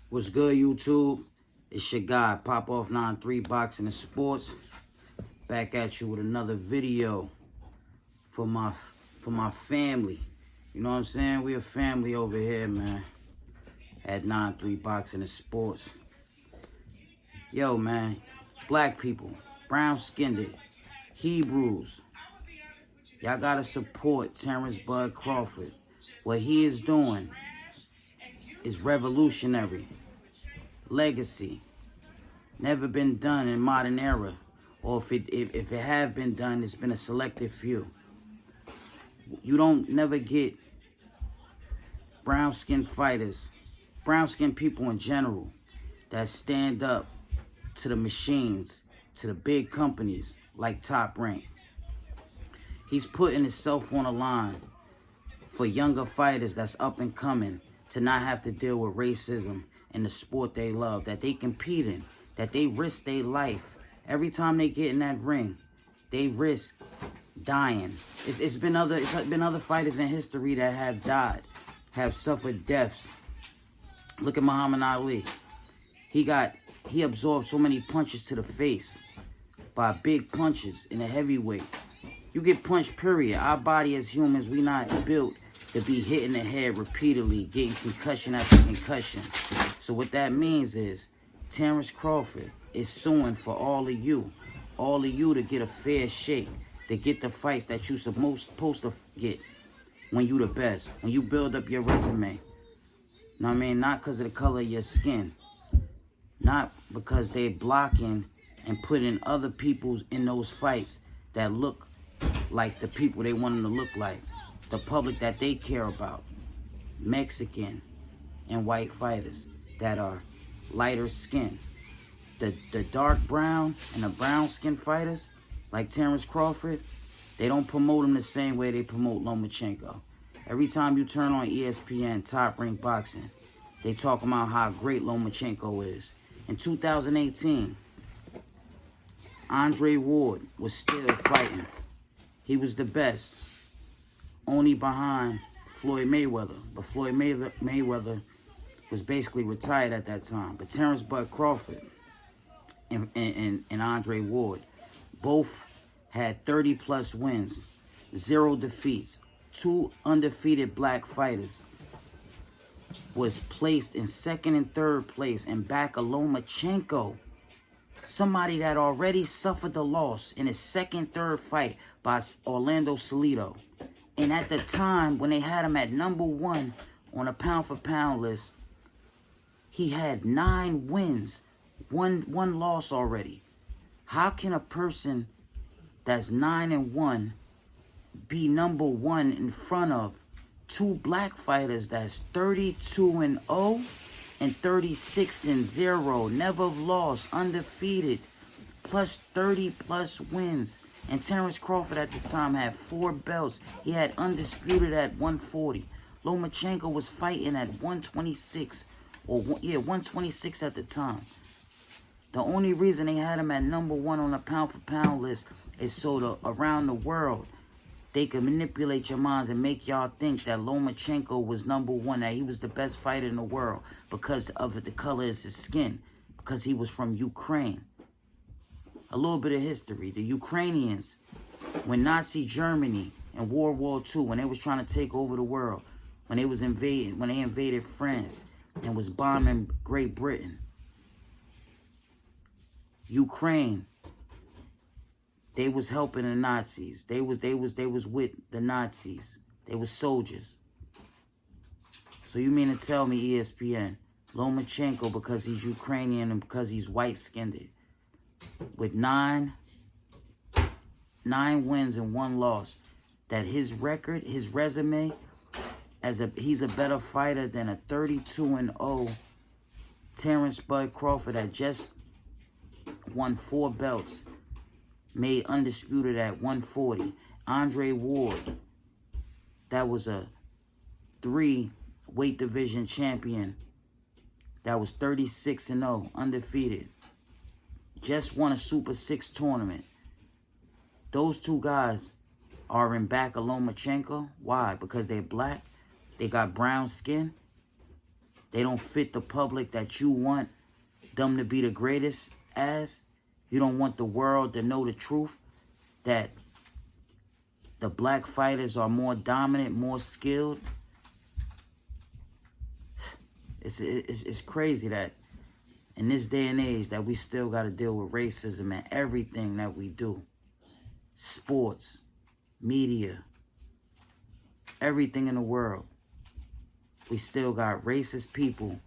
What's good, YouTube? It's your guy, Pop Off 93 Boxing and Sports. Back at you with another video for my family. You know what I'm saying? We a family over here, man. At 93 Boxing and Sports. Yo, man. Black people, brown-skinned, Hebrews. Y'all gotta support Terrence Bud Crawford. What he is doing is revolutionary. Legacy. Never been done in modern era. Or if it have been done, it's been a selective few. You don't never get brown-skinned fighters, brown-skinned people in general, that stand up to the machines, to the big companies like Top Rank. He's putting himself on the line for younger fighters that's up and coming to not have to deal with racism in the sport they love, that they compete in, that they risk their life. Every time they get in that ring, they risk dying. It's been other fighters in history that have died, have suffered deaths. Look at Muhammad Ali. He absorbed so many punches to the face by big punches in a heavyweight. You get punched, period. Our body as humans, we not built to be hit in the head repeatedly, getting concussion after concussion. So what that means is Terrence Crawford is suing for all of you to get a fair shake, to get the fights that you supposed to get when you the best, when you build up your resume. Know what I mean? Not because of the color of your skin. Not because they blocking and putting other people's in those fights that look like the people they want them to look like. The public that they care about. Mexican and white fighters that are lighter skin. The dark brown and the brown skin fighters, like Terrence Crawford, they don't promote them the same way they promote Lomachenko. Every time you turn on ESPN, Top Rank Boxing, they talk about how great Lomachenko is. In 2018, Andre Ward was still fighting. He was the best, only behind Floyd Mayweather. But Floyd Mayweather was basically retired at that time. But Terrence Bud Crawford and Andre Ward both had 30-plus wins, 0 defeats. 2 undefeated black fighters was placed in 2nd and 3rd place and back of Lomachenko. Somebody that already suffered the loss in his 2nd, 3rd fight by Orlando Salido. And at the time, when they had him at #1 on a pound-for-pound list, he had 9 wins, one loss already. How can a person that's 9-1 be #1 in front of 2 black fighters that's 32-0 and 36-0, never lost, undefeated, plus 30-plus wins? And Terrence Crawford at this time had 4 belts. He had undisputed at 140. Lomachenko was fighting at 126, 126 at the time. The only reason they had him at #1 on the pound-for-pound list is so around the world, they could manipulate your minds and make y'all think that Lomachenko was #1, that he was the best fighter in the world because of the color of his skin, because he was from Ukraine. A little bit of history. The Ukrainians, when Nazi Germany in World War II, when they was trying to take over the world, when they invaded France and was bombing Great Britain, Ukraine, they was helping the Nazis. They was with the Nazis. They was soldiers. So you mean to tell me, ESPN, Lomachenko, because he's Ukrainian and because he's white-skinned, with 9 wins and 1 loss, that his record, his resume, he's a better fighter than a 32-0 Terrence Bud Crawford that just won 4 belts, made undisputed at 140. Andre Ward, that was a 3 weight division champion, that was 36-0, undefeated. Just won a Super 6 tournament. Those 2 guys are in back of Lomachenko. Why? Because they're black. They got brown skin. they don't fit the public that you want them to be the greatest as. You don't want the world to know the truth that the black fighters are more dominant, more skilled. It's crazy that in this day and age that we still got to deal with racism in everything that we do. Sports, media, everything in the world. We still got racist people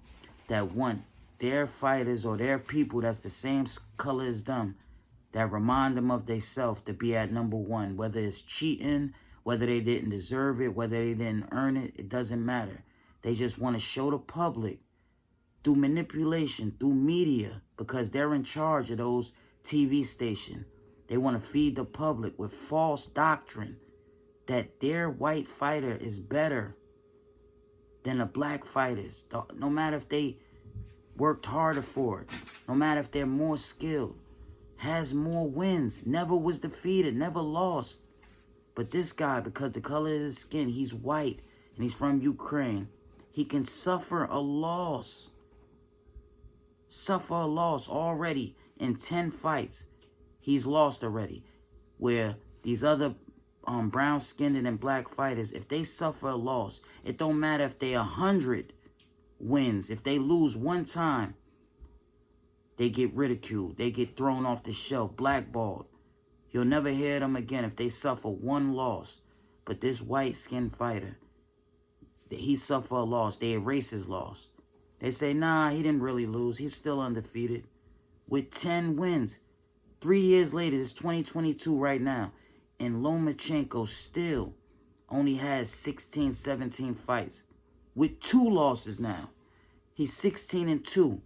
that want their fighters or their people that's the same color as them, that remind them of themselves to be at number one. Whether it's cheating, whether they didn't deserve it, whether they didn't earn it, it doesn't matter. They just want to show the public through manipulation, through media, because they're in charge of those TV stations. They want to feed the public with false doctrine that their white fighter is better than the black fighters. No matter if they worked harder for it, no matter if they're more skilled, has more wins, never was defeated, never lost. But this guy, because the color of his skin, he's white and he's from Ukraine, he can suffer a loss. Suffer a loss already in 10 fights. He's lost already. Where these other brown-skinned and black fighters, if they suffer a loss, it don't matter if they 100 wins. If they lose one time, they get ridiculed. They get thrown off the shelf, blackballed. You'll never hear them again if they suffer one loss. But this white-skinned fighter, he suffer a loss. They erase his loss. They say, nah, he didn't really lose. He's still undefeated with 10 wins. 3 years later, it's 2022 right now, and Lomachenko still only has 16, 17 fights with 2 losses now. He's 16-2.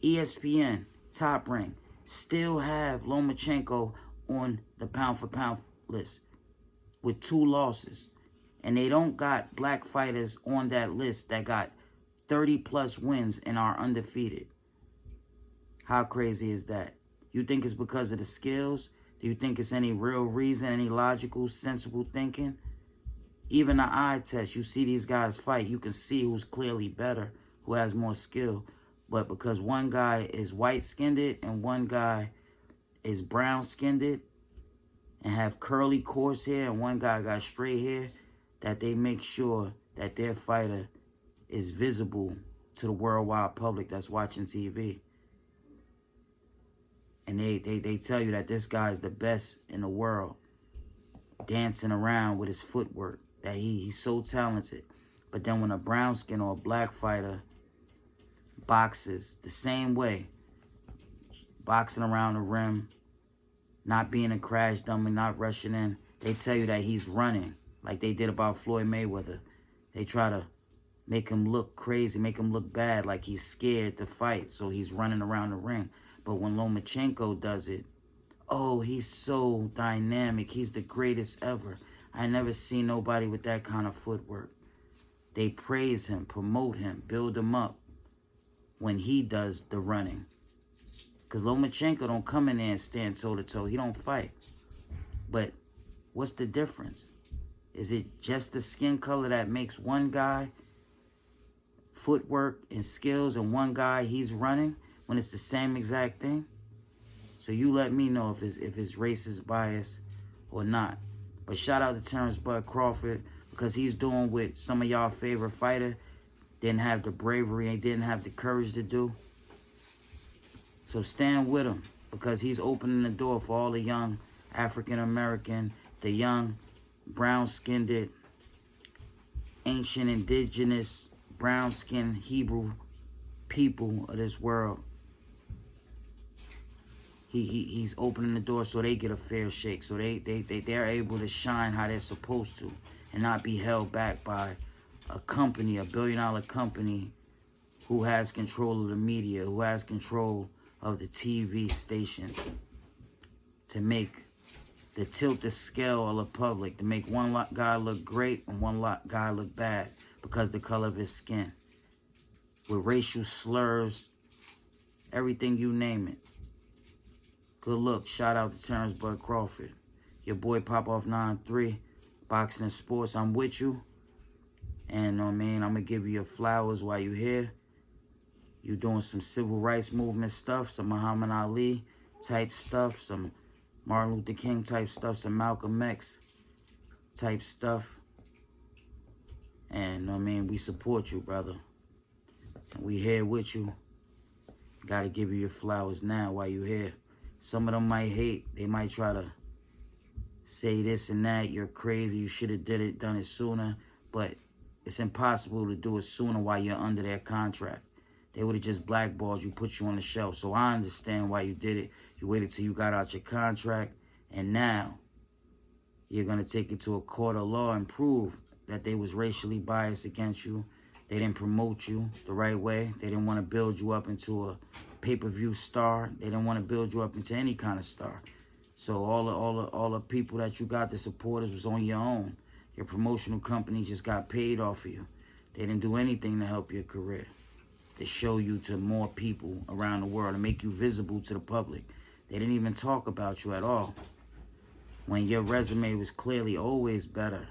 ESPN, Top Rank, still have Lomachenko on the pound-for-pound list with 2 losses. And they don't got black fighters on that list that got 30-plus wins and are undefeated. How crazy is that? You think it's because of the skills? Do you think it's any real reason, any logical, sensible thinking? Even the eye test, you see these guys fight, you can see who's clearly better, who has more skill. But because one guy is white-skinned and one guy is brown-skinned and have curly coarse hair and one guy got straight hair, that they make sure that their fighter is visible to the worldwide public that's watching TV. And they tell you that this guy is the best in the world, dancing around with his footwork, that he's so talented. But then when a brown skin or a black fighter boxes the same way, boxing around the rim, not being a crash dummy, not rushing in, they tell you that he's running, like they did about Floyd Mayweather. They try to make him look crazy, make him look bad, like he's scared to fight, so he's running around the ring. But when Lomachenko does it, oh, he's so dynamic. He's the greatest ever. I never seen nobody with that kind of footwork. They praise him, promote him, build him up when he does the running. Because Lomachenko don't come in there and stand toe-to-toe. He don't fight. But what's the difference? Is it just the skin color that makes one guy footwork and skills and one guy he's running when it's the same exact thing? So you let me know if it's racist bias or not. But shout out to Terrence Bud Crawford, because he's doing what some of y'all favorite fighter didn't have the bravery and didn't have the courage to do. So stand with him, because he's opening the door for all the young African American, the young brown-skinned, ancient indigenous, brown-skinned Hebrew people of this world. He's opening the door so they get a fair shake, so they're able to shine how they're supposed to and not be held back by a company, a billion-dollar company who has control of the media, who has control of the TV stations to make the tilt the scale of the public, to make one guy look great and one guy look bad because the color of his skin. With racial slurs, everything you name it. Good look. Shout out to Terrence Bud Crawford. Your boy Pop-Off 9-3, Boxing and Sports. I'm with you. And I mean, I'm going to give you your flowers while you're here. You doing some civil rights movement stuff, some Muhammad Ali type stuff, some Martin Luther King type stuff, some Malcolm X type stuff. And I mean, we support you, brother. And we here with you. Gotta give you your flowers now while you're here. Some of them might hate. They might try to say this and that. You're crazy. You should have done it sooner. But it's impossible to do it sooner while you're under their contract. They would have just blackballed you, put you on the shelf. So I understand why you did it. You waited till you got out your contract. And now you're going to take it to a court of law and prove that they was racially biased against you. They didn't promote you the right way. They didn't want to build you up into a pay-per-view star. They didn't want to build you up into any kind of star. So all the people that you got, the supporters, was on your own. Your promotional company just got paid off of you. They didn't do anything to help your career, to show you to more people around the world, to make you visible to the public. They didn't even talk about you at all. When your resume was clearly always better.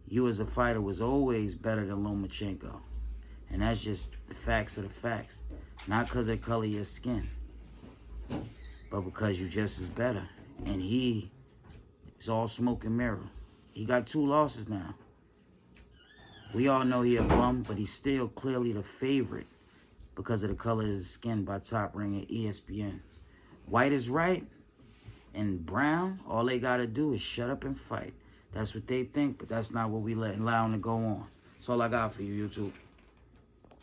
You as a fighter was always better than Lomachenko. And that's just the facts of the facts. Not because of the color of your skin, but because you just as better. And he is all smoke and mirrors. He got 2 losses now. We all know he a bum, but he's still clearly the favorite because of the color of his skin by Top Ring at ESPN. White is right, and brown, all they got to do is shut up and fight. That's what they think, but that's not what we allow them to go on. That's all I got for you, YouTube.